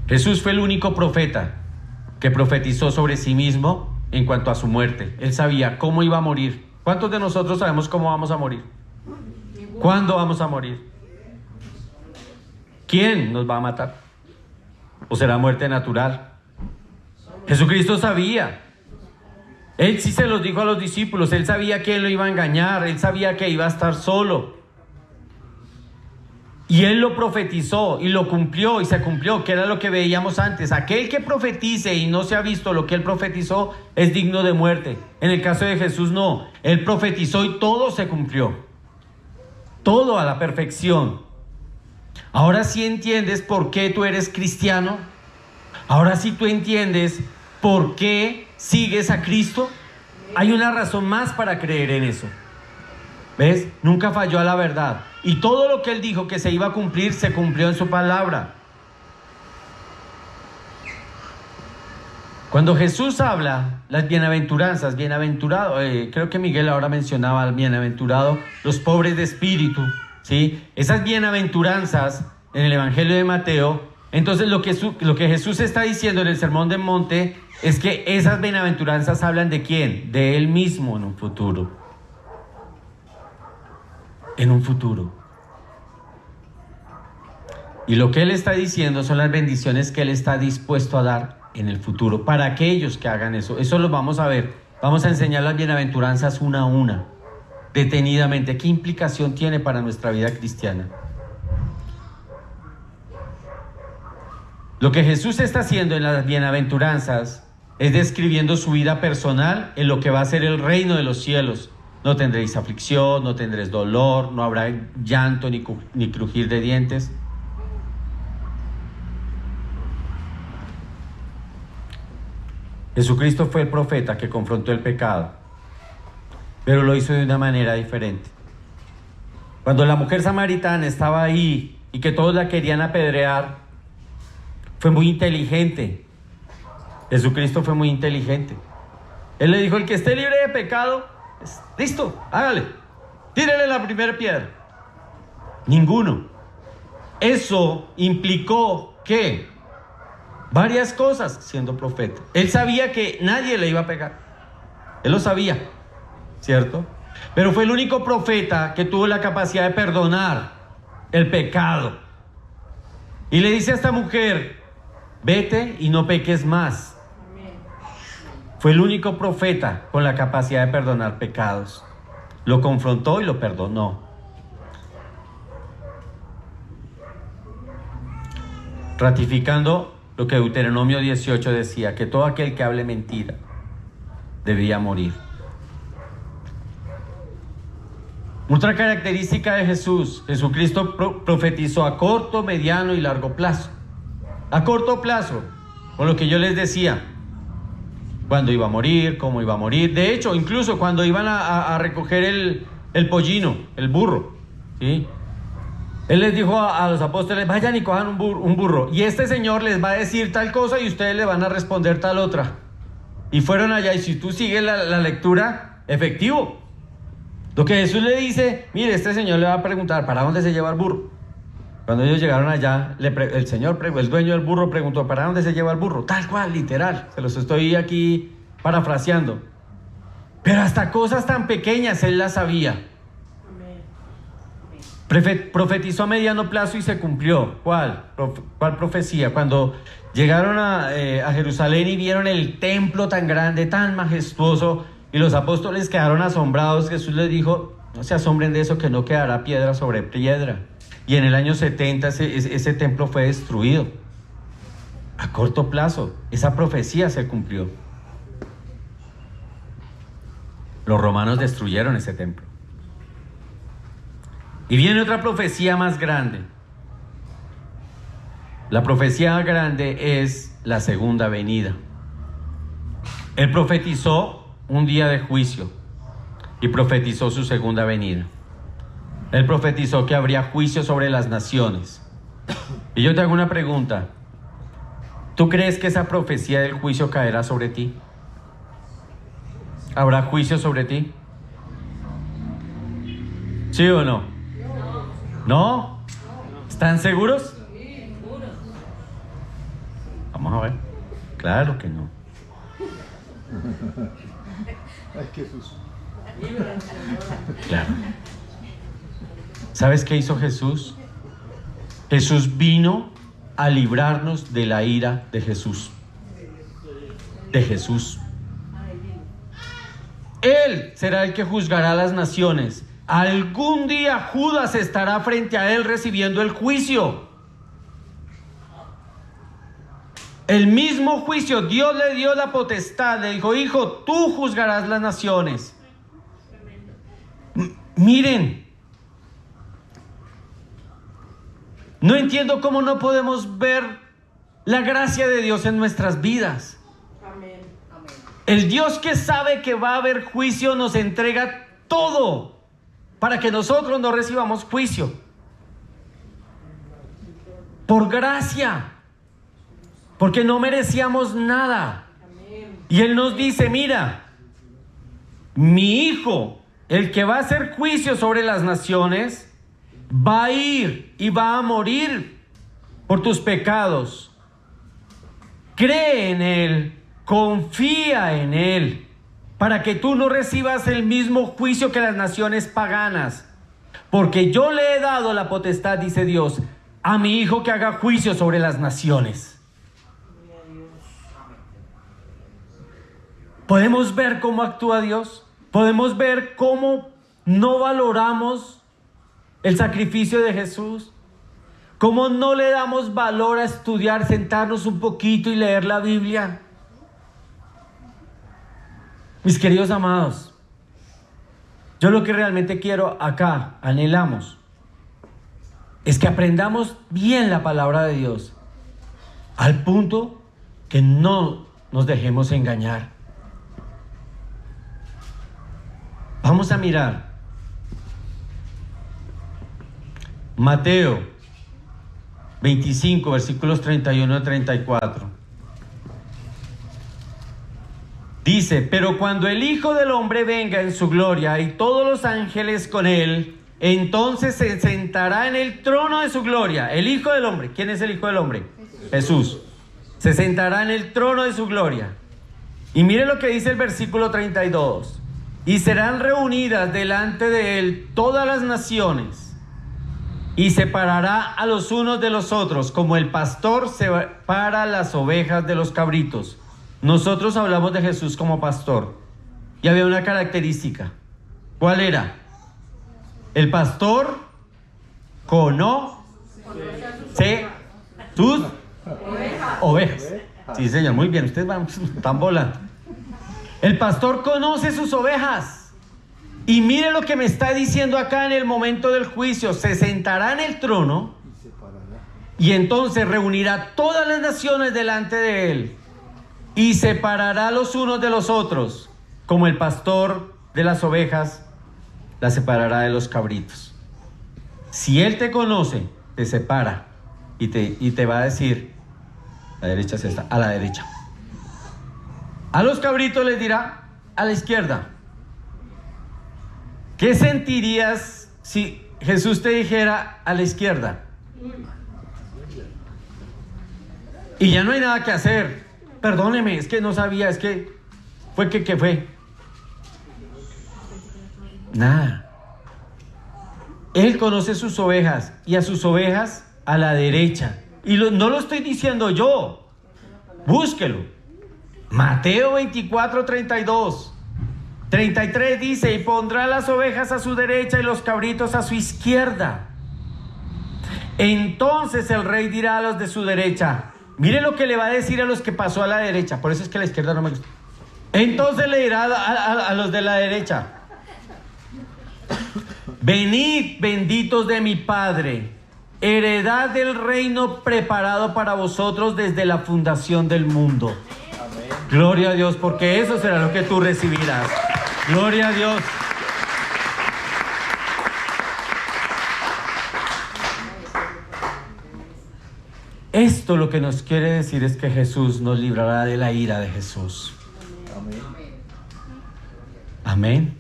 Jesús fue el único profeta que profetizó sobre sí mismo en cuanto a su muerte. Él sabía cómo iba a morir. ¿Cuántos de nosotros sabemos cómo vamos a morir? ¿Cuándo vamos a morir? ¿Quién nos va a matar? ¿O será muerte natural? Jesucristo sabía. Él sí se los dijo a los discípulos. Él sabía que Él lo iba a engañar. Él sabía que iba a estar solo. Y Él lo profetizó y lo cumplió y se cumplió, que era lo que veíamos antes. Aquel que profetice y no se ha visto lo que Él profetizó es digno de muerte. En el caso de Jesús no. Él profetizó y todo se cumplió. Todo a la perfección. Ahora sí entiendes por qué tú eres cristiano. Ahora sí tú entiendes por qué sigues a Cristo. Hay una razón más para creer en eso. ¿Ves? Nunca falló a la verdad. Y todo lo que Él dijo que se iba a cumplir, se cumplió en su palabra. Cuando Jesús habla, las bienaventuranzas, bienaventurado, creo que Miguel ahora mencionaba al bienaventurado, los pobres de espíritu, ¿sí? Esas bienaventuranzas en el Evangelio de Mateo, entonces lo que Jesús está diciendo en el Sermón del Monte es que esas bienaventuranzas hablan ¿de quién? De Él mismo en un futuro. En un futuro. Y lo que Él está diciendo son las bendiciones que Él está dispuesto a dar en el futuro para aquellos que hagan eso. Eso lo vamos a ver. Vamos a enseñar las bienaventuranzas una a una, detenidamente. ¿Qué implicación tiene para nuestra vida cristiana? Lo que Jesús está haciendo en las bienaventuranzas es describiendo su vida personal en lo que va a ser el reino de los cielos. No tendréis aflicción, no tendréis dolor, no habrá llanto ni crujir de dientes. Jesucristo fue el profeta que confrontó el pecado, pero lo hizo de una manera diferente. Cuando la mujer samaritana estaba ahí y que todos la querían apedrear, fue muy inteligente. Jesucristo fue muy inteligente. Él le dijo: el que esté libre de pecado, listo, hágale, tírele la primera piedra. Ninguno. Eso implicó que varias cosas siendo profeta. Él sabía que nadie le iba a pegar. Él lo sabía, ¿cierto? Pero fue el único profeta que tuvo la capacidad de perdonar el pecado. Y le dice a esta mujer: vete y no peques más. Fue el único profeta con la capacidad de perdonar pecados. Lo confrontó y lo perdonó. Ratificando lo que Deuteronomio 18 decía, que todo aquel que hable mentira debía morir. Otra característica de Jesús: Jesucristo profetizó a corto, mediano y largo plazo. A corto plazo, con lo que yo les decía, cuándo iba a morir, cómo iba a morir. De hecho, incluso cuando iban a recoger el pollino, el burro, ¿sí? Él les dijo a los apóstoles: vayan y cojan un burro, y este señor les va a decir tal cosa y ustedes le van a responder tal otra. Y fueron allá, y si tú sigues la lectura, efectivo. Lo que Jesús le dice: mire, este señor le va a preguntar ¿para dónde se lleva el burro? Cuando ellos llegaron allá, el dueño del burro preguntó: ¿para dónde se lleva el burro? Tal cual, literal, se los estoy aquí parafraseando. Pero hasta cosas tan pequeñas él las sabía. Profetizó a mediano plazo y se cumplió. ¿Cuál profecía? Cuando llegaron a Jerusalén y vieron el templo tan grande, tan majestuoso, y los apóstoles quedaron asombrados, Jesús les dijo: no se asombren de eso, que no quedará piedra sobre piedra. Y en el año 70 ese templo fue destruido. A corto plazo, esa profecía se cumplió. Los romanos destruyeron ese templo. Y viene otra profecía más grande. La profecía grande es la segunda venida. Él profetizó un día de juicio y profetizó su segunda venida. Él profetizó que habría juicio sobre las naciones. Y yo te hago una pregunta: ¿tú crees que esa profecía del juicio caerá sobre ti? ¿Habrá juicio sobre ti? ¿Sí o no? ¿No? ¿Están seguros? Vamos a ver. Claro que no. Claro. ¿Sabes qué hizo Jesús? Jesús vino a librarnos de la ira de Jesús. De Jesús. Él será el que juzgará a las naciones. Algún día Judas estará frente a él recibiendo el juicio. El mismo juicio, Dios le dio la potestad, le dijo: hijo, tú juzgarás las naciones. Miren, no entiendo cómo no podemos ver la gracia de Dios en nuestras vidas. Amén. El Dios que sabe que va a haber juicio nos entrega todo para que nosotros no recibamos juicio. Por gracia. Porque no merecíamos nada. Y Él nos dice: mira, mi hijo, el que va a hacer juicio sobre las naciones, va a ir y va a morir por tus pecados. Cree en Él, confía en Él, para que tú no recibas el mismo juicio que las naciones paganas. Porque yo le he dado la potestad, dice Dios, a mi hijo que haga juicio sobre las naciones. ¿Podemos ver cómo actúa Dios? ¿Podemos ver cómo no valoramos el sacrificio de Jesús? ¿Cómo no le damos valor a estudiar, sentarnos un poquito y leer la Biblia? Mis queridos amados, yo lo que realmente quiero acá, anhelamos, es que aprendamos bien la palabra de Dios, al punto que no nos dejemos engañar. Vamos a mirar Mateo 25, versículos 31 a 34. Dice: pero cuando el Hijo del Hombre venga en su gloria y todos los ángeles con él, entonces se sentará en el trono de su gloria. El Hijo del Hombre, ¿quién es el Hijo del Hombre? Jesús. Se sentará en el trono de su gloria. Y mire lo que dice el versículo 32. Y serán reunidas delante de él todas las naciones, y separará a los unos de los otros, como el pastor separa las ovejas de los cabritos. Nosotros hablamos de Jesús como pastor, y había una característica. ¿Cuál era? El pastor conoce sus ovejas. Sí, señor, muy bien, ustedes están volando. El pastor conoce sus ovejas. Y mire lo que me está diciendo acá en el momento del juicio. Se sentará en el trono y entonces reunirá todas las naciones delante de él y separará los unos de los otros, como el pastor de las ovejas las separará de los cabritos. Si él te conoce, te separa y te va a decir: la derecha es esta, a la derecha. A los cabritos les dirá: a la izquierda. ¿Qué sentirías si Jesús te dijera a la izquierda? Y ya no hay nada que hacer. Perdóneme, es que no sabía, es que fue que fue. Nada. Él conoce sus ovejas y a sus ovejas a la derecha. Y no lo estoy diciendo yo. Búsquelo. Mateo 24, 32. 33 dice: y pondrá las ovejas a su derecha y los cabritos a su izquierda. Entonces el rey dirá a los de su derecha. Mire lo que le va a decir a los que pasó a la derecha. Por eso es que la izquierda no me gusta. Entonces le dirá a los de la derecha: venid, benditos de mi Padre, heredad del reino preparado para vosotros desde la fundación del mundo. Amén. Gloria a Dios, porque eso será lo que tú recibirás. Gloria a Dios. Esto lo que nos quiere decir es que Jesús nos librará de la ira de Jesús. Amén. Amén.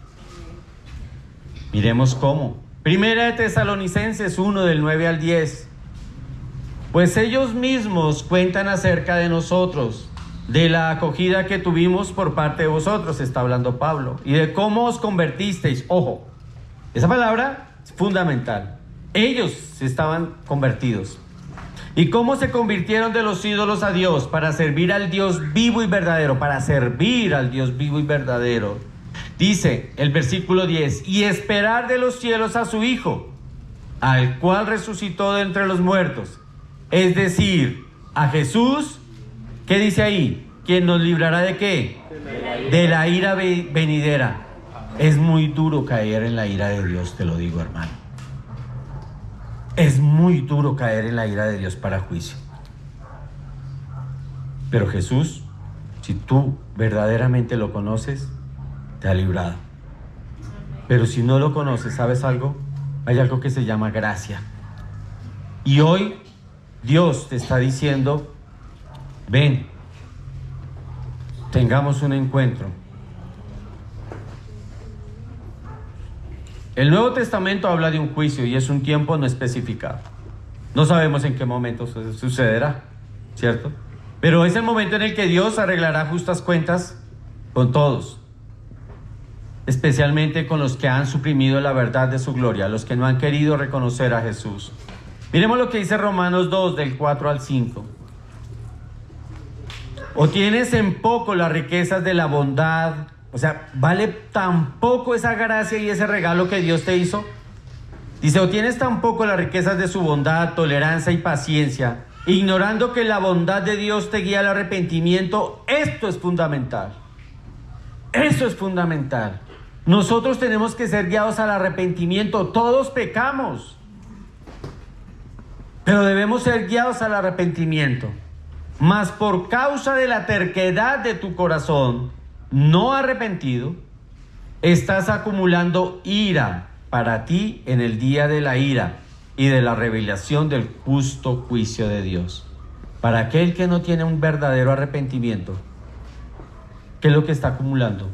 Miremos cómo. Primera de Tesalonicenses 1, del 9 al 10. Pues ellos mismos cuentan acerca de nosotros, de la acogida que tuvimos por parte de vosotros, está hablando Pablo, y de cómo os convertisteis. Ojo, esa palabra es fundamental. Ellos estaban convertidos. Y cómo se convirtieron de los ídolos a Dios para servir al Dios vivo y verdadero, para servir al Dios vivo y verdadero. Dice el versículo 10, y esperar de los cielos a su Hijo, al cual resucitó de entre los muertos. Es decir, a Jesús, ¿qué dice ahí? ¿Quién nos librará de qué? De la ira venidera. Es muy duro caer en la ira de Dios, te lo digo, hermano. Es muy duro caer en la ira de Dios para juicio. Pero Jesús, si tú verdaderamente lo conoces, te ha librado. Pero si no lo conoces, ¿sabes algo? Hay algo que se llama gracia. Y hoy Dios te está diciendo: ven, tengamos un encuentro. El Nuevo Testamento habla de un juicio y es un tiempo no especificado. No sabemos en qué momento sucederá, ¿cierto? Pero es el momento en el que Dios arreglará justas cuentas con todos, especialmente con los que han suprimido la verdad de su gloria, los que no han querido reconocer a Jesús. Miremos lo que dice Romanos 2, del 4 al 5. O tienes en poco las riquezas de la bondad, o sea, ¿vale tan poco esa gracia y ese regalo que Dios te hizo? Dice: o tienes tan poco las riquezas de su bondad, tolerancia y paciencia, ignorando que la bondad de Dios te guía al arrepentimiento. Esto es fundamental. Eso es fundamental. Nosotros tenemos que ser guiados al arrepentimiento. Todos pecamos, pero debemos ser guiados al arrepentimiento. Mas por causa de la terquedad de tu corazón no arrepentido, estás acumulando ira para ti en el día de la ira y de la revelación del justo juicio de Dios. Para aquel que no tiene un verdadero arrepentimiento, ¿qué es lo que está acumulando?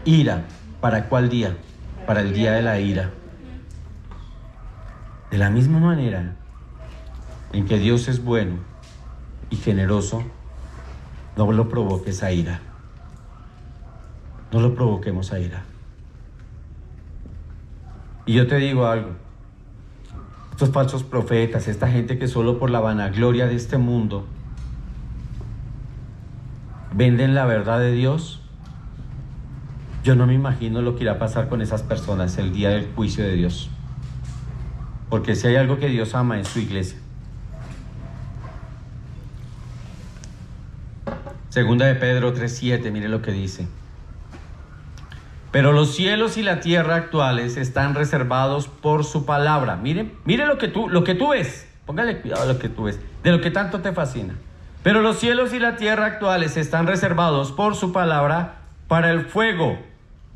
Ira. ¿Para cuál día? Para el día de la ira. De la misma manera en que Dios es bueno y generoso, no lo provoques a ira. No lo provoquemos a ira. Y yo te digo algo: estos falsos profetas, esta gente que solo por la vanagloria de este mundo venden la verdad de Dios. Yo no me imagino lo que irá a pasar con esas personas el día del juicio de Dios. Porque si hay algo que Dios ama es su iglesia. Segunda de Pedro 3:7, mire lo que dice. Pero los cielos y la tierra actuales están reservados por su palabra. Mire lo que tú ves. Póngale cuidado a lo que tú ves, de lo que tanto te fascina. Pero los cielos y la tierra actuales están reservados por su palabra para el fuego,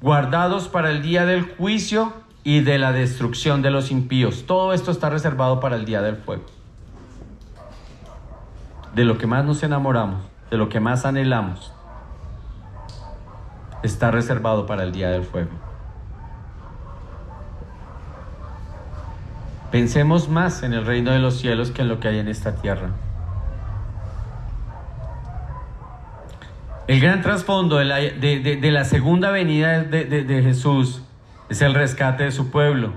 guardados para el día del juicio y de la destrucción de los impíos. Todo esto está reservado para el día del fuego. De lo que más nos enamoramos, de lo que más anhelamos, está reservado para el día del fuego. Pensemos más en el reino de los cielos que en lo que hay en esta tierra. El gran trasfondo de la segunda venida de Jesús es el rescate de su pueblo.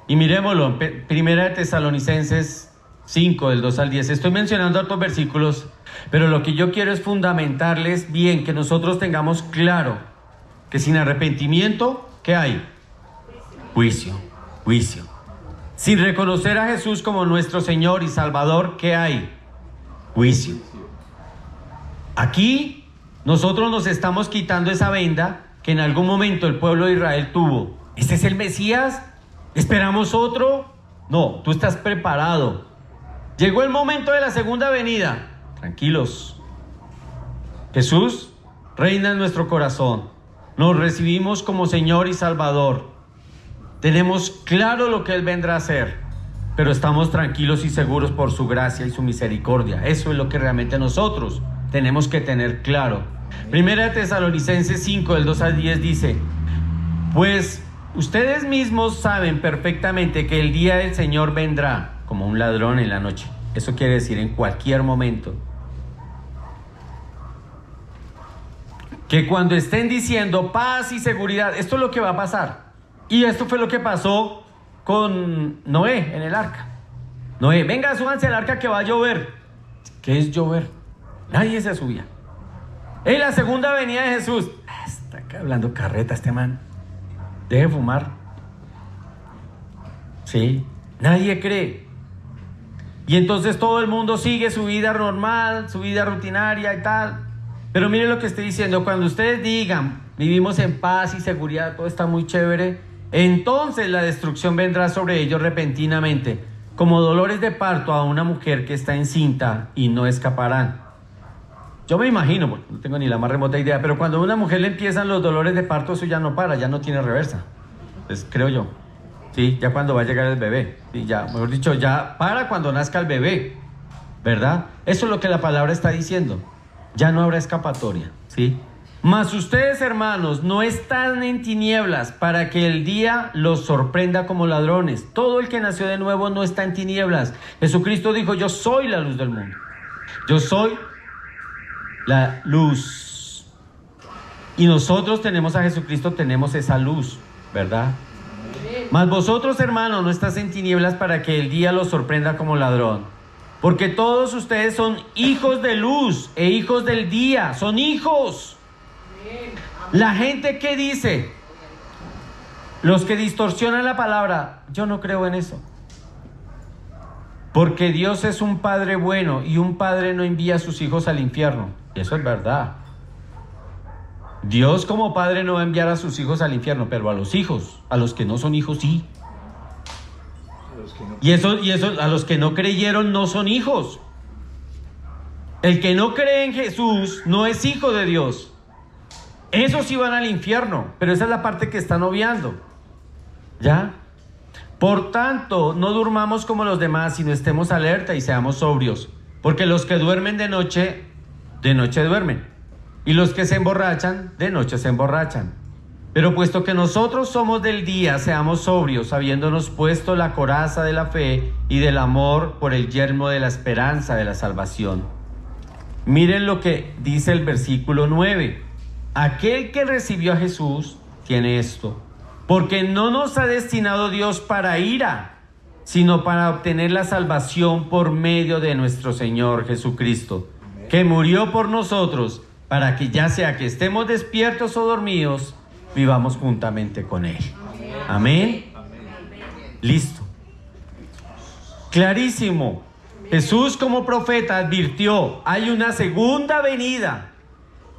Y miremoslo, Primera de Tesalonicenses 5, del 2 al 10. Estoy mencionando otros versículos, pero lo que yo quiero es fundamentarles bien, que nosotros tengamos claro que sin arrepentimiento, ¿qué hay? Juicio. Sin reconocer a Jesús como nuestro Señor y Salvador, ¿qué hay? Juicio. Aquí nosotros nos estamos quitando esa venda que en algún momento el pueblo de Israel tuvo. ¿Este es el Mesías? ¿Esperamos otro? No, tú estás preparado. Llegó el momento de la segunda venida. Tranquilos. Jesús reina en nuestro corazón. Nos recibimos como Señor y Salvador. Tenemos claro lo que Él vendrá a hacer, pero estamos tranquilos y seguros por su gracia y su misericordia. Eso es lo que realmente nosotros tenemos que tener claro. Primera de Tesalonicenses 5, del 2 al 10 dice: pues ustedes mismos saben perfectamente que el día del Señor vendrá como un ladrón en la noche. Eso quiere decir en cualquier momento. Que cuando estén diciendo paz y seguridad, esto es lo que va a pasar. Y esto fue lo que pasó con Noé en el arca. Noé, venga, súbanse al arca que va a llover. ¿Qué es llover? Nadie se subía. En la segunda venida de Jesús, está acá hablando carreta este man. Deje fumar. Sí, nadie cree. Y entonces todo el mundo sigue su vida normal, su vida rutinaria y tal. Pero mire lo que estoy diciendo. Cuando ustedes digan, vivimos en paz y seguridad, todo está muy chévere, entonces la destrucción vendrá sobre ellos repentinamente, como dolores de parto a una mujer que está encinta, y no escaparán. Yo me imagino, bueno, no tengo ni la más remota idea, pero cuando a una mujer le empiezan los dolores de parto, eso ya no para, ya no tiene reversa. Pues creo yo. Sí, ya cuando va a llegar el bebé. Sí, ya, mejor dicho, ya para cuando nazca el bebé, ¿verdad? Eso es lo que la palabra está diciendo. Ya no habrá escapatoria, ¿sí? Mas ustedes, hermanos, no están en tinieblas para que el día los sorprenda como ladrones. Todo el que nació de nuevo no está en tinieblas. Jesucristo dijo: yo soy la luz del mundo. Yo soy la luz. Y nosotros tenemos a Jesucristo, tenemos esa luz, ¿verdad? Mas vosotros, hermanos, no estás en tinieblas para que el día los sorprenda como ladrón. Porque todos ustedes son hijos de luz e hijos del día. Son hijos. La gente que dice, los que distorsionan la palabra, yo no creo en eso. Porque Dios es un padre bueno y un padre no envía a sus hijos al infierno. Y eso es verdad. Dios como padre no va a enviar a sus hijos al infierno, pero a los hijos, a los que no son hijos, sí. Y eso a los que no creyeron no son hijos. El que no cree en Jesús no es hijo de Dios. Esos sí van al infierno, pero esa es la parte que están obviando. ¿Ya? Por tanto, no durmamos como los demás, sino estemos alerta y seamos sobrios. Porque los que duermen de noche duermen. Y los que se emborrachan, de noche se emborrachan. Pero puesto que nosotros somos del día, seamos sobrios, habiéndonos puesto la coraza de la fe y del amor por el yelmo de la esperanza de la salvación. Miren lo que dice el versículo 9. Aquel que recibió a Jesús tiene esto. Porque no nos ha destinado Dios para ira, sino para obtener la salvación por medio de nuestro Señor Jesucristo, que murió por nosotros, para que ya sea que estemos despiertos o dormidos, vivamos juntamente con Él. Amén. Listo. Clarísimo. Jesús como profeta advirtió, hay una segunda venida.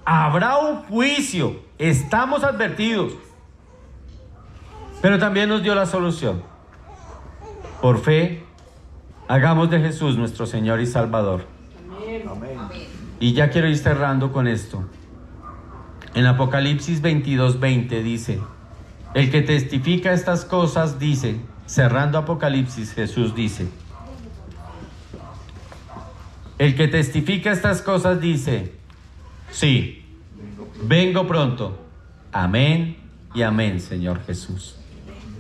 Habrá un juicio. Estamos advertidos. Pero también nos dio la solución. Por fe, hagamos de Jesús nuestro Señor y Salvador. Amén. Y ya quiero ir cerrando con esto. En Apocalipsis 22:20 dice, el que testifica estas cosas dice, cerrando Apocalipsis, Jesús dice, el que testifica estas cosas dice, sí, vengo pronto. Amén y amén, Señor Jesús.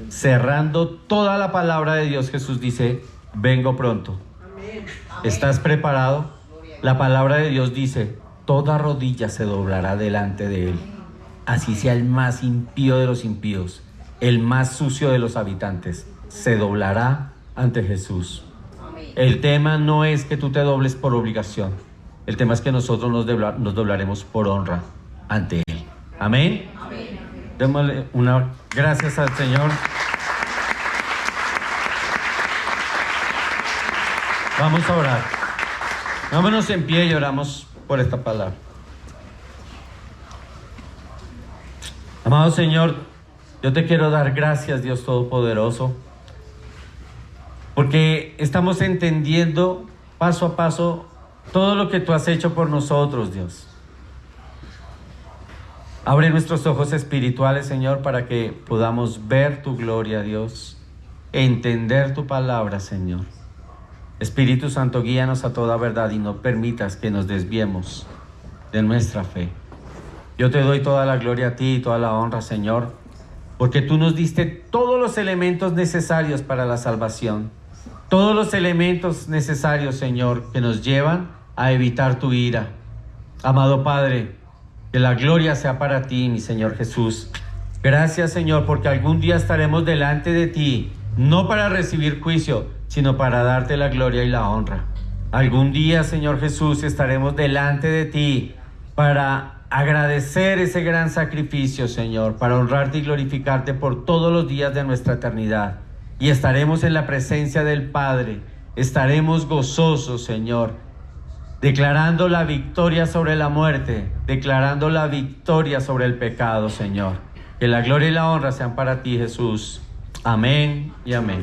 Cerrando toda la palabra de Dios, Jesús dice, vengo pronto. ¿Estás preparado? La palabra de Dios dice, toda rodilla se doblará delante de Él. Así sea el más impío de los impíos, el más sucio de los habitantes, se doblará ante Jesús. El tema no es que tú te dobles por obligación. El tema es que nosotros nos doblaremos por honra ante Él. Amén. Démosle una gracias al Señor. Vamos a orar. Vámonos en pie y oramos por esta palabra. Amado Señor, yo te quiero dar gracias, Dios Todopoderoso, porque estamos entendiendo paso a paso todo lo que tú has hecho por nosotros, Dios. Abre nuestros ojos espirituales, Señor, para que podamos ver tu gloria, Dios, entender tu palabra, Señor. Espíritu Santo, guíanos a toda verdad y no permitas que nos desviemos de nuestra fe. Yo te doy toda la gloria a ti y toda la honra, Señor, porque tú nos diste todos los elementos necesarios para la salvación. Todos los elementos necesarios, Señor, que nos llevan a evitar tu ira. Amado Padre, que la gloria sea para ti, mi Señor Jesús. Gracias, Señor, porque algún día estaremos delante de ti, no para recibir juicio, sino para darte la gloria y la honra. Algún día, Señor Jesús, estaremos delante de ti para agradecer ese gran sacrificio, Señor, para honrarte y glorificarte por todos los días de nuestra eternidad. Y estaremos en la presencia del Padre, estaremos gozosos, Señor, declarando la victoria sobre la muerte, declarando la victoria sobre el pecado, Señor. Que la gloria y la honra sean para ti, Jesús. Amén y amén.